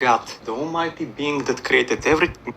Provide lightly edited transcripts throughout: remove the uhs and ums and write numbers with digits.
God, the Almighty Being that created everything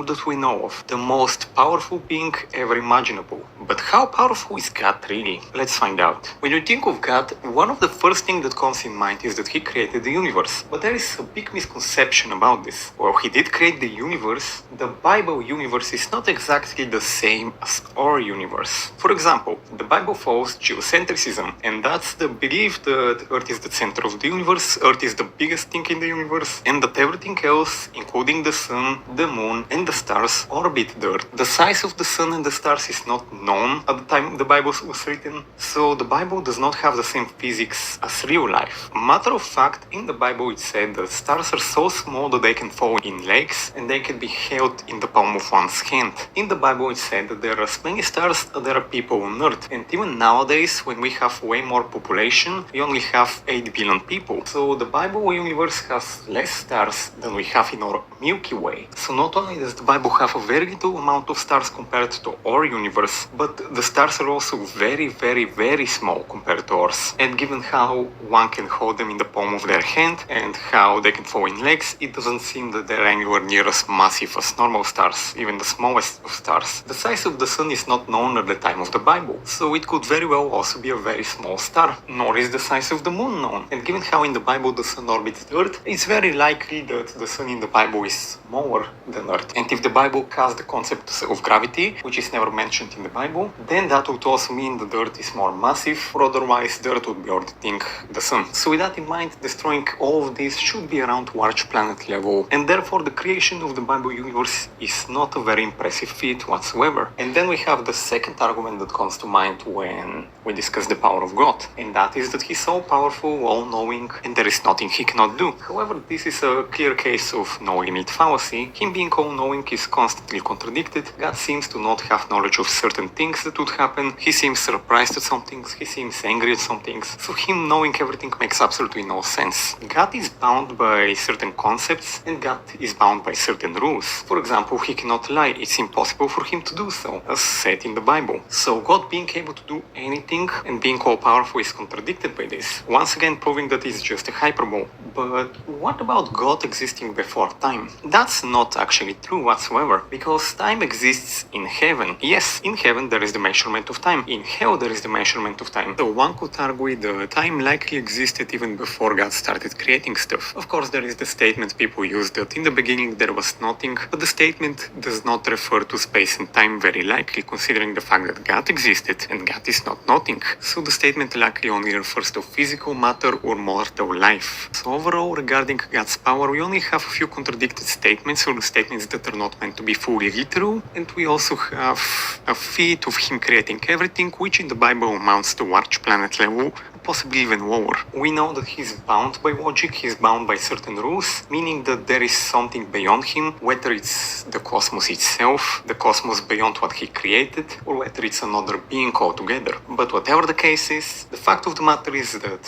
that we know of, the most powerful being ever imaginable. But how powerful is God really? Let's find out. When you think of God, one of the first things that comes in mind is that He created the universe. But there is a big misconception about this. While He did create the universe, the Bible universe is not exactly the same as our universe. For example, the Bible follows geocentrism, and that's the belief that Earth is the center of the universe, Earth is the biggest thing in the universe, and that everything else, including the sun, the moon, and the stars, orbit the Earth. The size of the sun and the stars is not known at the time the Bible was written, so the Bible does not have the same physics as real life. Matter of fact, in the Bible it said that stars are so small that they can fall in lakes and they can be held in the palm of one's hand. In the Bible it said that there are as many stars as there are people on Earth, and even nowadays, when we have way more population, we only have 8 billion people. So the Bible universe has less stars than we have in our Milky Way. So not only does the Bible have a very little amount of stars compared to our universe, but the stars are also very, very, very small compared to ours. And given how one can hold them in the palm of their hand and how they can fall in lakes, it doesn't seem that they're anywhere near as massive as normal stars, even the smallest of stars. The size of the sun is not known at the time of the Bible, so it could very well also be a very small star. Nor is the size of the moon known. And given how in the Bible the sun orbits the Earth, it's very likely that the sun in the Bible is smaller than Earth. And if the Bible has the concept of gravity, which is never mentioned in the Bible, then that would also mean that the Earth is more massive, or otherwise the Earth would be orbiting the sun. So with that in mind, destroying all of this should be around large planet level, and therefore the creation of the Bible universe is not a very impressive feat whatsoever. And then we have the second argument that comes to mind when we discuss the power of God, and that is that He's so powerful, all-knowing, and there is nothing He cannot do. However, this is a clear case of no limit fallacy. Him being all-knowing is constantly contradicted. God seems to not have knowledge of certain things that would happen. He seems surprised at some things. He seems angry at some things. So Him knowing everything makes absolutely no sense. God is bound by certain concepts, and God is bound by certain rules. For example, He cannot lie. It's impossible for Him to do so, as said in the Bible. So God being able to do anything and being all-powerful is contradicted by this, once again proving that it's just a hyperbole. But what about God existing before time? That's not actually true whatsoever, because time exists in heaven. Yes, in heaven there is the measurement of time. In hell there is the measurement of time. So one could argue that time likely existed even before God started creating stuff. Of course, there is the statement people use that in the beginning there was nothing, but the statement does not refer to space and time very likely, considering the fact that God existed and God is not nothing. So the statement likely only refers to physical matter or mortal life. So overall, regarding God's power, we only have a few contradicted statements, or statements that are not meant to be fully literal, and we also have a feat of Him creating everything, which in the Bible amounts to large planet level, possibly even lower. We know that He's bound by logic, He's bound by certain rules, meaning that there is something beyond Him, whether it's the cosmos itself, the cosmos beyond what He created, or whether it's another being altogether. But whatever the case is, the fact of the matter is that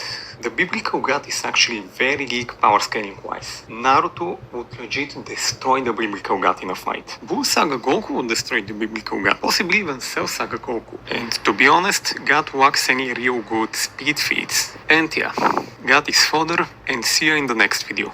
the biblical God is actually very weak power scaling wise. Naruto would legit destroy the biblical God in a fight. Bull Saga Goku would destroy the biblical God, possibly even Cell Saga Goku. And to be honest, God lacks any real good speed feats. And yeah, God is fodder, and see you in the next video.